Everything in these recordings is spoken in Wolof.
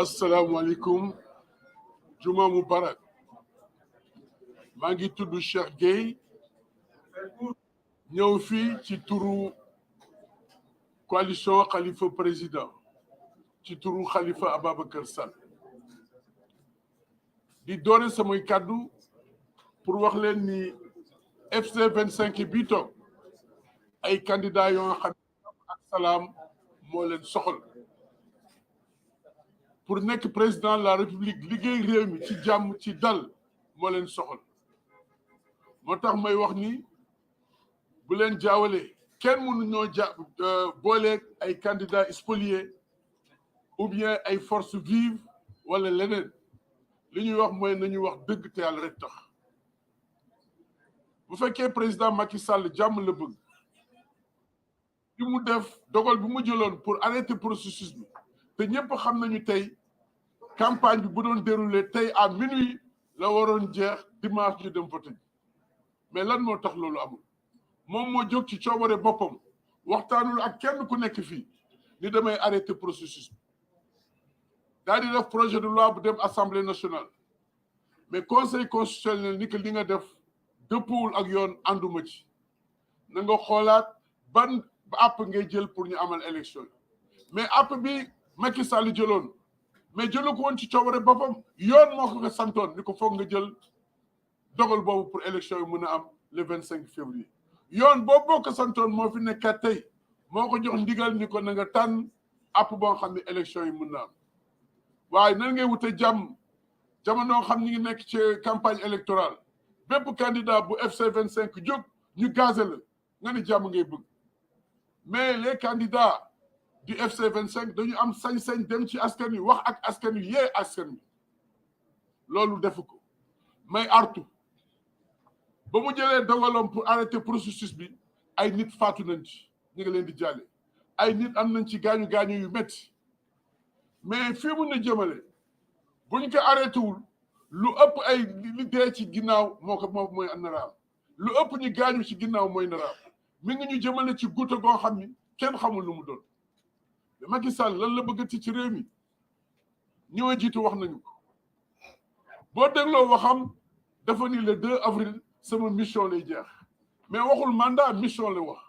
asalaamaaleykum juma mubarak maa ngi tudd Cheikh Gueye ñëw fii ci turu coalition Khalifa président ci turu Khalifa Ababacar Sall di doore samay kàddu pour wax leen ni FC 25 bii toog ay candidats yoo xam ak salaam moo leen soxal pour nekk président de la république liggéey réew mi ci jàmm ci dal moo leen soxal moo tax may wax ni bu leen jaawale kenn mënu ñoo booleeg ay candidats spoliés ou bien ay forces vives wala leneen li ñuy wax mooy nañuy wax dëgg te yàlla rek tax bu fekkee président Macky Sall jàmm la bëgg li mu def dogal bi mu jëloon pour arrêter processus bi te ñëpp xam nañu tey campagne bi bu doon déroulé tey à minuit la waroon jeex dimanche ñu dem voter mais lan moo tax loolu amul moom moo jóg ci coobare boppam waxtaanul ak kenn ku nekk fii ni damay arrêter processus bi daal di def projet de loi bu dem assemblée nationale mais conseil constitutionnel ni que li nga def dëppoowul ak yoon ànduma ci na nga xoolaat ban app ngay jël pour ñu amal élection mais app bi Macky Sall jëloon mais jëlu ko woon ci coobare boppam yoon moo ko santoon ni ko foog nga jël dogal boobu pour élection yi mën a am le 25 février yoon boobu boo ko santoon moo fi nekkaat tey moo ko jox ndigal ni ko na nga tànn app boo xam ne élection yi mën na am waaye nan ngay wute jàmm jamono xam ñi ngi nekk ci campagne électorale bépp candidat bu FC 25 jóg ñu gazé la nga ni jàmm ngay bëgg mais les candidats du FC 25 dañu am sañ-sañ dem ci askan wi wax ak askan wi yee askan wi loolu defu ko may artu ba mu jëlee dogaloom pour arrêter processus bi ay nit faatu nañ ci ñu ngi leen di jàlle ay nit am nañ ci gaañu yu métti mais fii mu ne jëmale buñ ko arrêté wul lu ëpp ay li dee ci ginnaaw moom mooy naraam lu ëpp ñu gaañu ci ginnaaw mooy naraam mi ngi ñu jëmale ci guuta goo xam ni kenn xamul lu mu doon mais Macky Sall lan la bëggati ci réew mi ñëwee jiitu wax nañu ko boo dégloo waxam dafa ni le 2 avril sama mission lay jeex mais waxul mandat mission la wax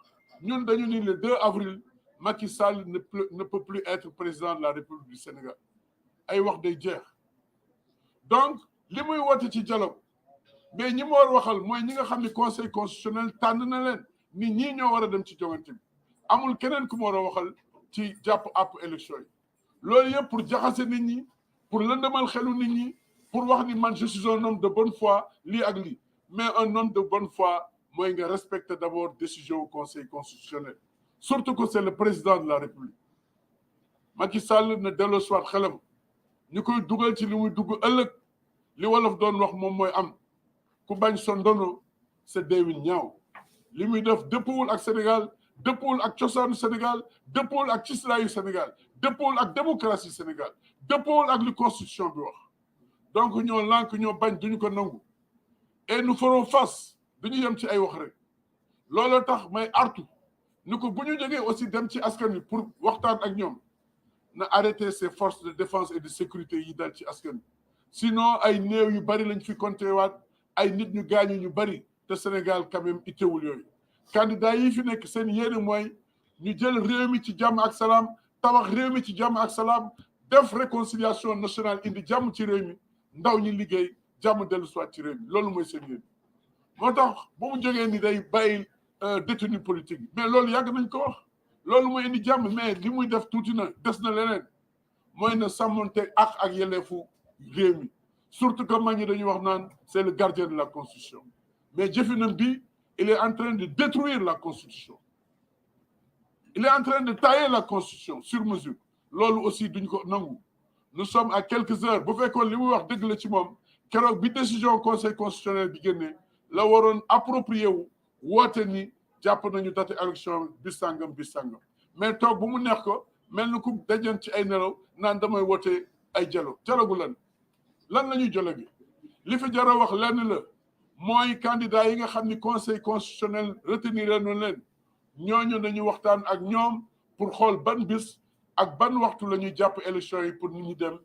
ñun dañu ni le 2 avril Macky Sall ne peut plus être président de la République du Sénégal ay wax day jeex donc li muy woote ci dialogue mais ñi mu war waxal mooy ñi nga xam ne conseil constitutionnel tànn na leen ni ñii ñoo war a dem ci joŋante bi amul keneen ku mu war a waxal ci jàpp àpp élection yi loolu yëpp pour jaxase nit ñi pour lëndëmal xelu nit ñi pour wax ni man je suis un homme de bonne foi lii ak lii mais un homme de bonne foi mooy nga respecter d'abord décision au conseil constitutionnel surtout que c'est le président de la république Macky Sall na delloo soit xelam ñu koy dugal ci li muy dugg ëllëg li wolof doon wax moom mooy am ku bañ sa ndono sa deewin ñaaw li muy def dëppwul ak Sénégal dëppwul ak cosaanu Sénégal dëppwul ak cislaayu Sénégal dëppwul ak démocratie Sénégal dëppwul ak li constitution bi wax donc ñoo lànk ñoo bañ duñu ko nangu et nous ferons face duñu yem ci ay wax rek looloo tax may artu ni ko bu ñu jógee aussi dem ci askan wi pour waxtaan ak ñoom na arrêter ces forces de défense et de sécurité yi dal ci askan wi sinon ay néew yu bari lañ fi compté waat ay nit ñu gaañu ñu bari te Sénégal quand même itteewul yooyu candidat yi fi nekk seen yéene mooy ñu jël réew mi ci jàmm ak salaam tabax réew mi ci jàmm ak salaam def réconciliation nationale indi jàmm ci réew mi ndaw ñi liggéey jàmm dellu soit ci réew mi loolu mooy seen yéene moo tax ba mu jógee ni day bàyyi détenu politique bi mais loolu yàgg nañ ko wax loolu mooy indi jàmm mais li muy def tuuti na des na leneen mooy na sàmmonte ak yelleefu réew mi surtout que mag ñi dañuy wax naan c'est le gardien de la constitution mais jëfinam bi il est en train de détruire la constitution il est en train de tailler la constitution sur mesure loolu aussi duñ ko nangu nous sommes à quelques heures bu fekkoon li muy wax dëgg la ci moom keroog bi décision conseil constitutionnel bi génnee la waroon approprié wu woote ni jàpp nañu date élection bis sàngam mais toog bu mu neex ko mel ni ku dajan ci ay nelaw naan damay woote ay dialogue lan la ñuy dialogue li fi jara wax lenn la mooy candidat yi nga xam ni conseil constitutionnel retenir nañu leen ñooñu nañu waxtaan ak ñoom pour xool ban bis ak ban waxtu la ñuy jàpp élection yi pour nit ñi dem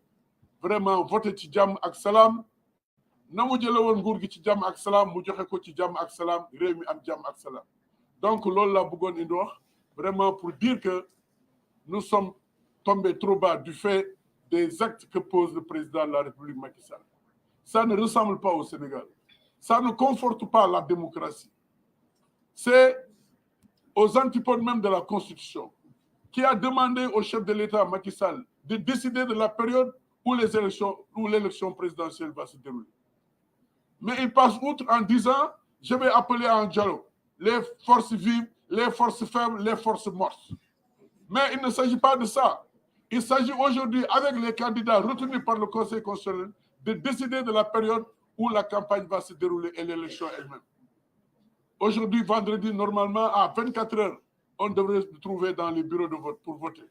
vraiment voté ci jàmm ak salaam na mu jële woon nguur gi ci jàmm ak salaam mu joxe ko ci jàmm ak salaam réew mi am jàmm ak salaam donc loolu laa bëggoon indi wax vraiment pour dire que nous sommes tombés trop bas du fait des actes que pose le président de la République Macky Sall. Ça ne ressemble pas au Sénégal. Ça ne conforte pas la démocratie. C'est aux antipodes même de la Constitution qui a demandé au chef de l'État Macky Sall de décider de la période où l'élection présidentielle va se dérouler. Mais il passe outre en disant « Je vais appeler à un dialogue. Les forces vives, les forces faibles, les forces mortes. » Mais il ne s'agit pas de ça. Il s'agit aujourd'hui, avec les candidats retenus par le Conseil constitutionnel, de décider de la période où la campagne va se dérouler et l'élection elle-même. Aujourd'hui, vendredi, normalement, à 24 heures, on devrait se trouver dans les bureaux de vote pour voter.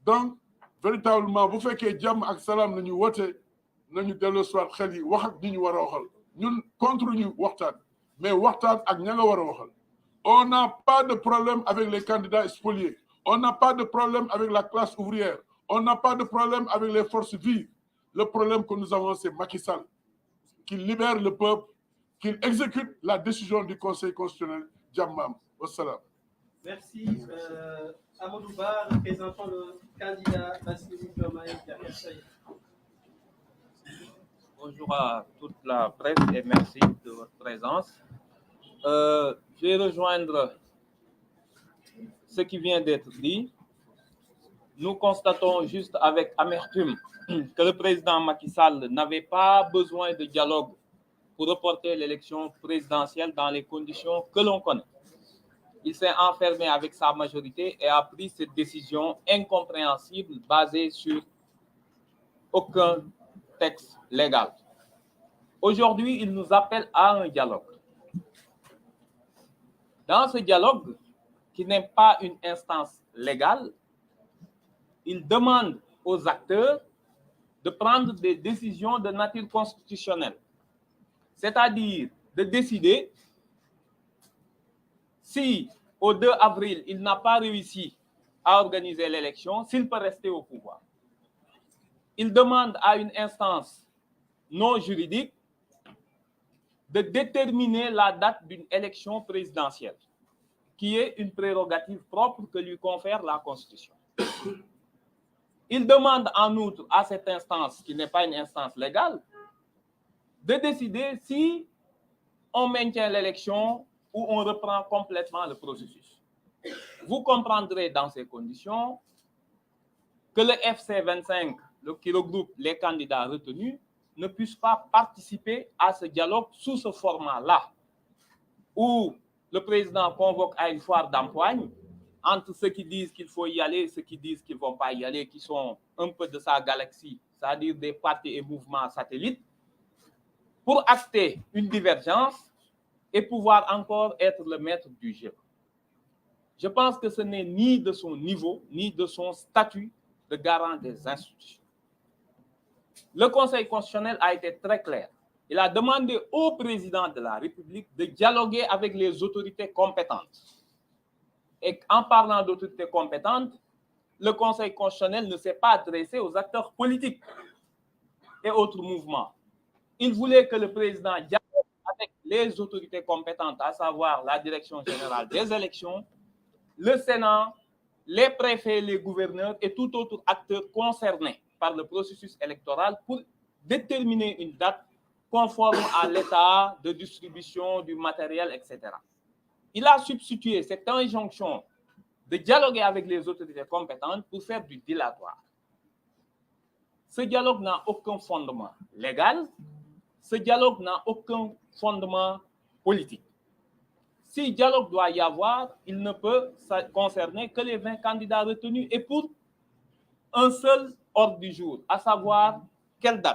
Donc, véritablement, vous faites que Djam ak Salam nañu wote nañu dellu soir xel yi wax ak ñi ñu war a waxal ñun contre ñu waxtaan mais waxtaan ak ña nga war a waxal. On n'a pas de problème avec les candidats spoliés. On n'a pas de problème avec la classe ouvrière. On n'a pas de problème avec les forces vives. Le problème que nous avons, c'est Macky Sall, qui libère le peuple, qu'il exécute la décision du Conseil constitutionnel. Djammam. Wassalam. Merci. Amadou Ba, représentant le candidat Bassirou Diomaye Faye. Bonjour à toute la presse et merci de votre présence. Je vais rejoindre ce qui vient d'être dit. Nous constatons juste avec amertume que le président Macky Sall n'avait pas besoin de dialogue pour reporter l'élection présidentielle dans les conditions que l'on connaît. Il s'est enfermé avec sa majorité et a pris cette décision incompréhensible basée sur aucun texte légal. Aujourd'hui, il nous appelle à un dialogue. Dans ce dialogue, qui n'est pas une instance légale, il demande aux acteurs de prendre des décisions de nature constitutionnelle, c'est-à-dire de décider si au 2 avril, il n'a pas réussi à organiser l'élection, s'il peut rester au pouvoir. Il demande à une instance non juridique de déterminer la date d'une élection présidentielle, qui est une prérogative propre que lui confère la Constitution. Il demande en outre à cette instance, qui n'est pas une instance légale, de décider si on maintient l'élection ou on reprend complètement le processus. Vous comprendrez dans ces conditions que le FC25, qui regroupe les candidats retenus, ne puisse pas participer à ce dialogue sous ce format-là, où le président convoque à une foire d'empoigne entre ceux qui disent qu'il faut y aller et ceux qui disent qu'ils ne vont pas y aller, qui sont un peu de sa galaxie, c'est-à-dire des partis et mouvements satellites, pour acter une divergence et pouvoir encore être le maître du jeu. Je pense que ce n'est ni de son niveau, ni de son statut de garant des institutions. Le Conseil constitutionnel a été très clair. Il a demandé au président de la République de dialoguer avec les autorités compétentes. Et en parlant d'autorités compétentes, le Conseil constitutionnel ne s'est pas adressé aux acteurs politiques et autres mouvements. Il voulait que le président dialogue avec les autorités compétentes, à savoir la Direction générale des élections, le Sénat, les préfets, les gouverneurs et tout autre acteur concerné par le processus électoral pour déterminer une date conforme à l'état de distribution du matériel, etc. Il a substitué cette injonction de dialoguer avec les autorités compétentes pour faire du dilatoire. Ce dialogue n'a aucun fondement légal, ce dialogue n'a aucun fondement politique. Si dialogue doit y avoir, il ne peut concerner que les 20 candidats retenus et pour un seul ordre du jour, à savoir quelle date.